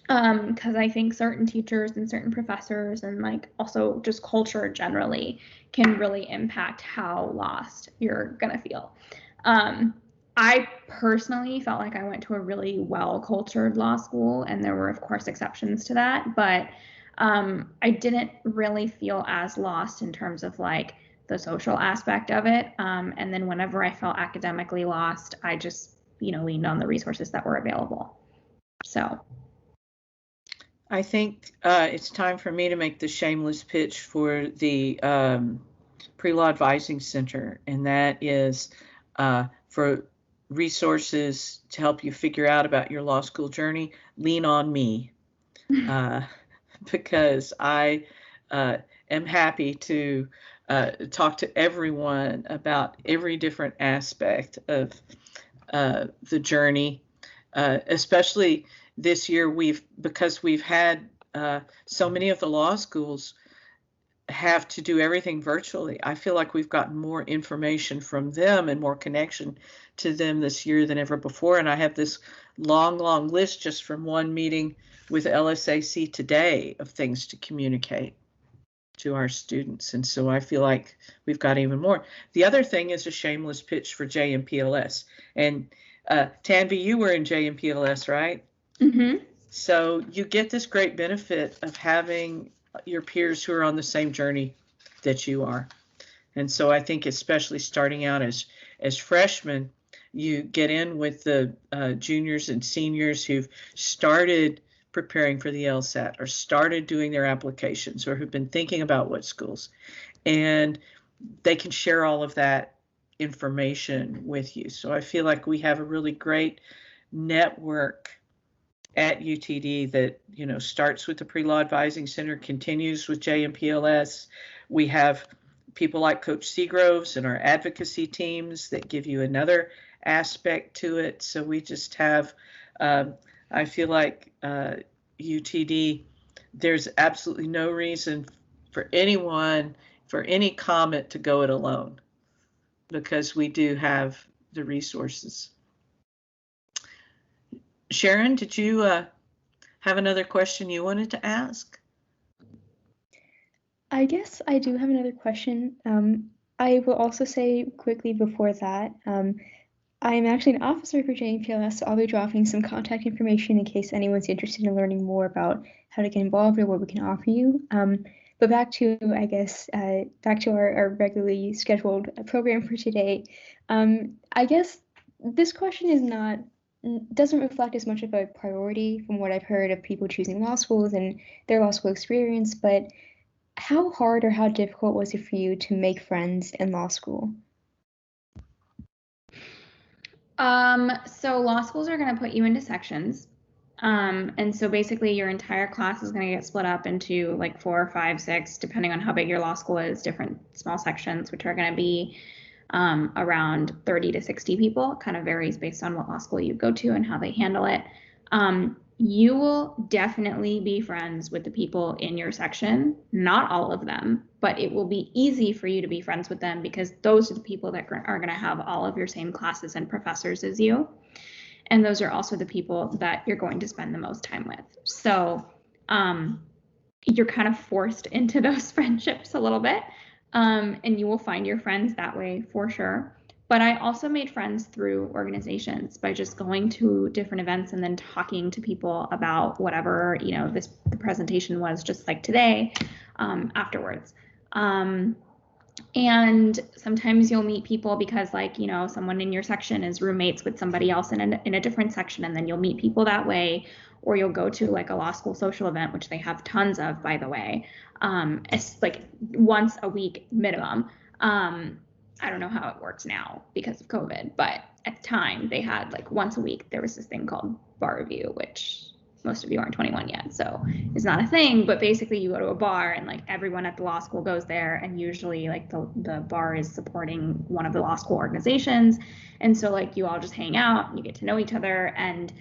Speaker 1: Because I think certain teachers and certain professors and like also just culture generally can really impact how lost you're gonna feel. I personally felt like I went to a really well-cultured law school, and there were of course exceptions to that, but I didn't really feel as lost in terms of like the social aspect of it. And then whenever I felt academically lost, I just, leaned on the resources that were available. So
Speaker 2: I think it's time for me to make the shameless pitch for the Pre-Law Advising Center, and that is for resources to help you figure out about your law school journey. Lean on me, because I am happy to talk to everyone about every different aspect of the journey, especially this year. Because we've had so many of the law schools have to do everything virtually. I feel like we've gotten more information from them and more connection to them this year than ever before. And I have this long list just from one meeting with LSAC today of things to communicate to our students. And so I feel like we've got even more. The other thing is a shameless pitch for JMPLS. And Tanvi, you were in JMPLS, right?
Speaker 1: Mm-hmm.
Speaker 2: So you get this great benefit of having your peers who are on the same journey that you are. And so I think especially starting out as freshmen, you get in with the juniors and seniors who've started preparing for the LSAT or started doing their applications or who've been thinking about what schools, and they can share all of that information with you. So I feel like we have a really great network at UTD that, starts with the Pre-Law Advising Center, continues with JMPLS. We have people like Coach Seagroves and our advocacy teams that give you another aspect to it. So we just have, I feel like UTD, there's absolutely no reason for anyone, for any comment to go it alone, because we do have the resources. Sharon, did you have another question you wanted to ask?
Speaker 3: I guess I do have another question. I will also say quickly before that, I am actually an officer for JMPLS, so I'll be dropping some contact information in case anyone's interested in learning more about how to get involved or what we can offer you. But back to, I guess, back to our regularly scheduled program for today. I guess this question doesn't reflect as much of a priority from what I've heard of people choosing law schools and their law school experience, but how hard or how difficult was it for you to make friends in law school?
Speaker 1: So law schools are going to put you into sections. And so basically your entire class is going to get split up into like 4, 5, 6, depending on how big your law school is, different small sections, which are going to be around 30 to 60 people. It kind of varies based on what law school you go to and how they handle it. You will definitely be friends with the people in your section, not all of them, but it will be easy for you to be friends with them because those are the people that are going to have all of your same classes and professors as you. And those are also the people that you're going to spend the most time with. So you're kind of forced into those friendships a little bit. And you will find your friends that way for sure. But I also made friends through organizations by just going to different events and then talking to people about whatever, the presentation was, just like today, afterwards. And sometimes you'll meet people because someone in your section is roommates with somebody else in a different section, and then you'll meet people that way. Or you'll go to like a law school social event, which they have tons of, by the way. It's like once a week minimum. I don't know how it works now because of COVID, but at the time they had like once a week, there was this thing called Bar Review, which most of you aren't 21 yet, so it's not a thing, but basically you go to a bar and like everyone at the law school goes there, and usually like the bar is supporting one of the law school organizations. And so like you all just hang out and you get to know each other. And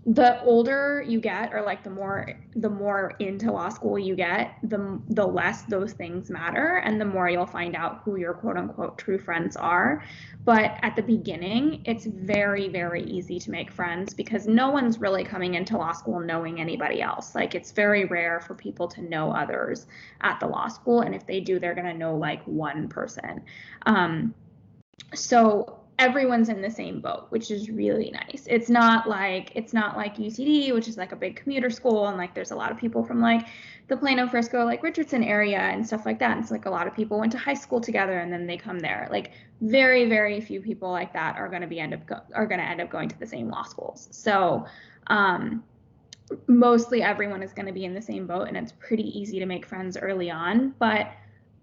Speaker 1: the older you get, or like the more into law school you get, the less those things matter, and the more you'll find out who your quote unquote true friends are. But at the beginning, it's very, very easy to make friends because no one's really coming into law school knowing anybody else. Like it's very rare for people to know others at the law school, and if they do, they're gonna know like one person. So everyone's in the same boat, which is really nice. It's not like UCD, which is like a big commuter school, and like there's a lot of people from like the Plano, Frisco, like Richardson area and stuff like that. And it's like a lot of people went to high school together and then they come there. Like very, very few people like that are going to end up going to the same law schools. So mostly everyone is going to be in the same boat, and it's pretty easy to make friends early on. But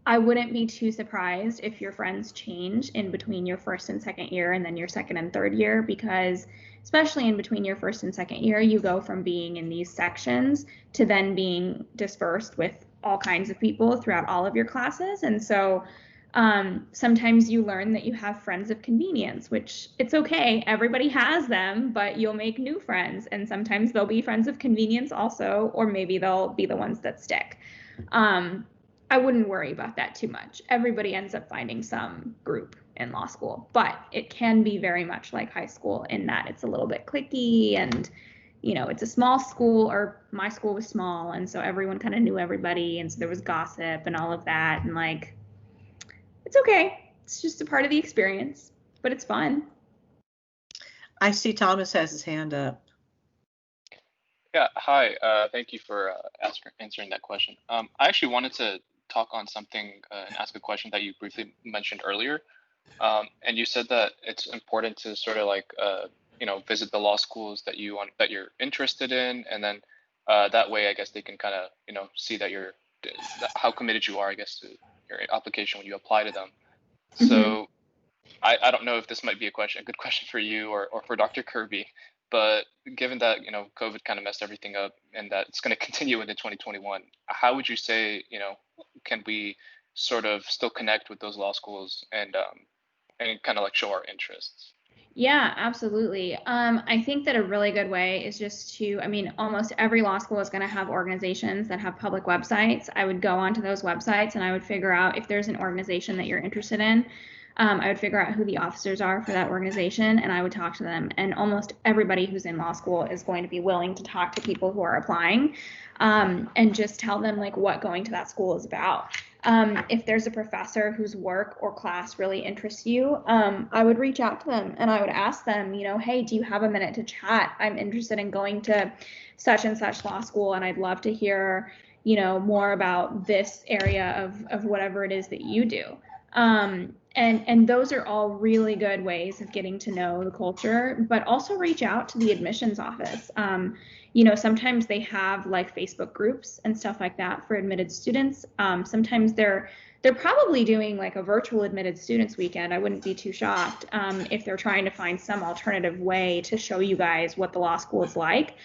Speaker 1: I wouldn't be too surprised if your friends change in between your first and second year and then your second and third year, because especially in between your first and second year, you go from being in these sections to then being dispersed with all kinds of people throughout all of your classes. And so sometimes you learn that you have friends of convenience, which it's okay. Everybody has them, but you'll make new friends. And sometimes they'll be friends of convenience also, or maybe they'll be the ones that stick. I wouldn't worry about that too much. Everybody ends up finding some group in law school, but it can be very much like high school in that it's a little bit cliquey, and it's a small school, or my school was small, and so everyone kind of knew everybody, and so there was gossip and all of that, and like it's okay. It's just a part of the experience, but it's fun.
Speaker 2: I see Thomas has his hand up.
Speaker 5: Yeah, hi. Thank you for answering that question. I actually wanted to talk on something and ask a question that you briefly mentioned earlier. And you said that it's important to sort of like visit the law schools that you're interested in, and then that way I guess they can kind of see that how committed you are, I guess, to your application when you apply to them. Mm-hmm. So I don't know if this might be a good question for you or for Dr. Kirby, But given that, COVID kind of messed everything up and that it's going to continue into 2021, how would you say, can we sort of still connect with those law schools and kind of like show our interests?
Speaker 1: Yeah, absolutely. I think that a really good way is just to, I mean, almost every law school is going to have organizations that have public websites. I would go onto those websites and I would figure out if there's an organization that you're interested in. I would figure out who the officers are for that organization and I would talk to them. And almost everybody who's in law school is going to be willing to talk to people who are applying, and just tell them like what going to that school is about. If there's a professor whose work or class really interests you, I would reach out to them and I would ask them, hey, do you have a minute to chat? I'm interested in going to such and such law school and I'd love to hear, more about this area of whatever it is that you do. And those are all really good ways of getting to know the culture, but also reach out to the admissions office. Sometimes they have like Facebook groups and stuff like that for admitted students. Sometimes they're probably doing like a virtual admitted students weekend. I wouldn't be too shocked if they're trying to find some alternative way to show you guys what the law school is like.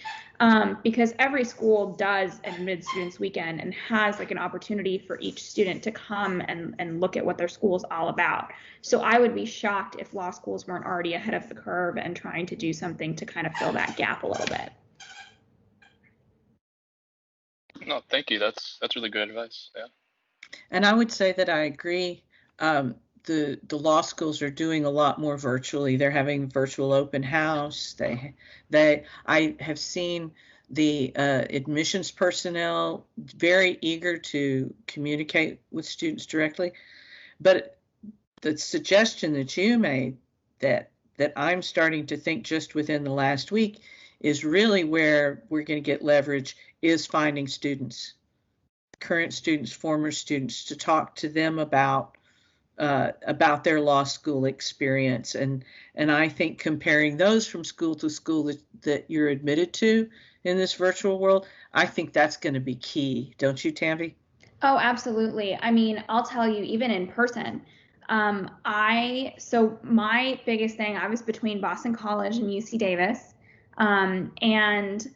Speaker 1: Because every school does an admitted students weekend and has like an opportunity for each student to come and look at what their school is all about. So I would be shocked if law schools weren't already ahead of the curve and trying to do something to kind of fill that gap a little bit.
Speaker 5: No, thank you. That's really good advice. Yeah.
Speaker 2: And I would say that I agree. The law schools are doing a lot more virtually. They're having virtual open house. I have seen the admissions personnel very eager to communicate with students directly. But the suggestion that you made that I'm starting to think just within the last week is really where we're going to get leverage, is finding students, current students, former students, to talk to them about their law school experience. And I think comparing those from school to school that you're admitted to in this virtual world, I think that's going to be key. Don't you, Tammy?
Speaker 1: Oh, absolutely. I mean, I'll tell you, even in person, so my biggest thing, I was between Boston College and UC Davis. And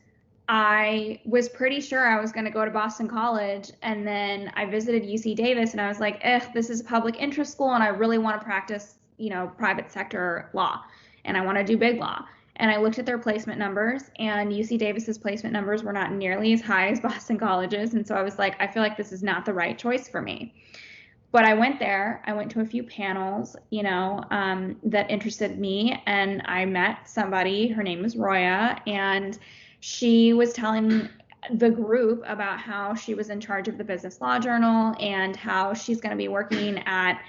Speaker 1: I was pretty sure I was going to go to Boston College, and then I visited UC Davis and I was like, this is a public interest school and I really want to practice, private sector law and I want to do big law. And I looked at their placement numbers, and UC Davis's placement numbers were not nearly as high as Boston College's. And so I was like, I feel like this is not the right choice for me. But I went there, I went to a few panels, that interested me, and I met somebody, her name was Roya, and she was telling the group about how she was in charge of the Business Law Journal and how she's going to be working at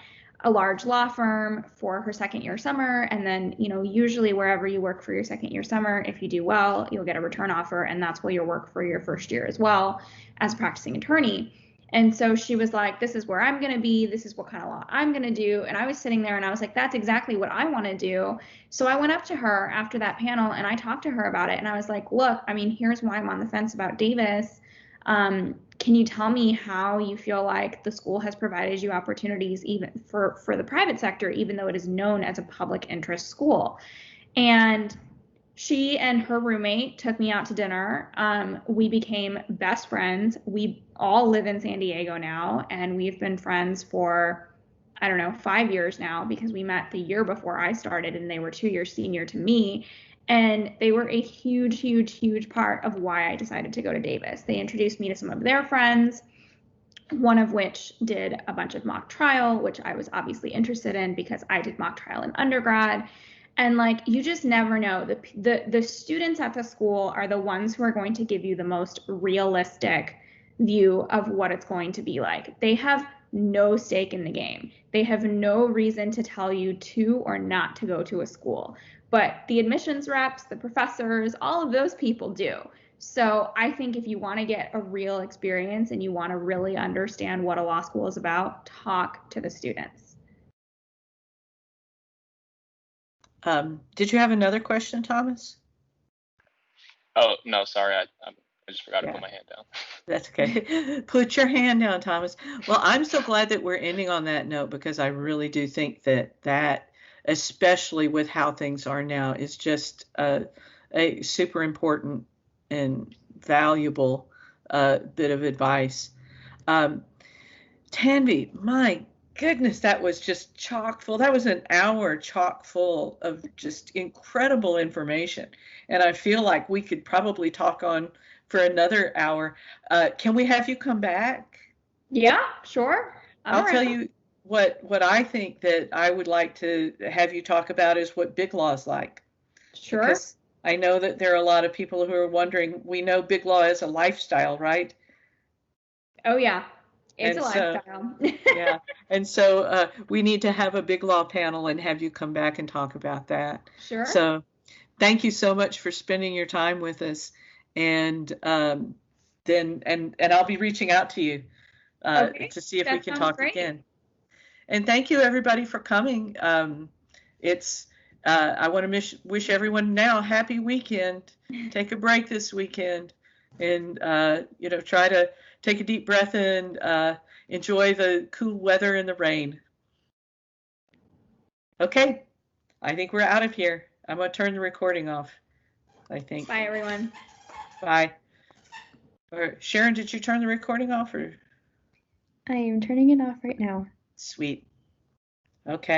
Speaker 1: a large law firm for her second year summer. And then, usually wherever you work for your second year summer, if you do well, you'll get a return offer, and that's where you'll work for your first year as well as a practicing attorney. And so she was like, this is where I'm going to be. This is what kind of law I'm going to do. And I was sitting there and I was like, that's exactly what I want to do. So I went up to her after that panel and I talked to her about it. And I was like, look, I mean, here's why I'm on the fence about Davis. Can you tell me how you feel like the school has provided you opportunities even for the private sector, even though it is known as a public interest school? And she and her roommate took me out to dinner. We became best friends. We all live in San Diego now, and we've been friends for, 5 years now, because we met the year before I started and they were 2 years senior to me. And they were a huge, huge, huge part of why I decided to go to Davis. They introduced me to some of their friends, one of which did a bunch of mock trial, which I was obviously interested in because I did mock trial in undergrad. And you just never know. The students at the school are the ones who are going to give you the most realistic view of what it's going to be like. They have no stake in the game. They have no reason to tell you to or not to go to a school. But the admissions reps, the professors, all of those people do. So I think if you want to get a real experience and you want to really understand what a law school is about, talk to the students.
Speaker 2: Did you have another question, Thomas?
Speaker 5: Oh, no, sorry. I just forgot to put my hand down.
Speaker 2: That's okay. Put your hand down, Thomas. Well, I'm so glad that we're ending on that note, because I really do think that especially with how things are now, is just a a super important and valuable bit of advice. Tanvi, my goodness, that was just chock full. That was an hour chock full of just incredible information. And I feel like we could probably talk on for another hour. Can we have you come back?
Speaker 1: Yeah, sure.
Speaker 2: I'll tell you what I think that I would like to have you talk about is what Big Law is like.
Speaker 1: Sure.
Speaker 2: Because I know that there are a lot of people who are wondering, we know Big Law is a lifestyle, right?
Speaker 1: Oh, yeah. It's
Speaker 2: And
Speaker 1: a
Speaker 2: so-
Speaker 1: lifestyle.
Speaker 2: Yeah. And so we need to have a Big Law panel and have you come back and talk about that.
Speaker 1: Sure.
Speaker 2: So thank you so much for spending your time with us. And then I'll be reaching out to you
Speaker 1: Okay,
Speaker 2: to see if we
Speaker 1: that
Speaker 2: can
Speaker 1: sounds
Speaker 2: talk
Speaker 1: great.
Speaker 2: again. And thank you everybody for coming. I want to wish everyone now a happy weekend. Take a break this weekend, and try to take a deep breath and enjoy the cool weather and the rain. Okay, I think we're out of here. I'm gonna turn the recording off, I think.
Speaker 1: Bye, everyone.
Speaker 2: Bye. Or Sharon, did you turn the recording off? Or
Speaker 3: I am turning it off right now.
Speaker 2: sweet. Okay.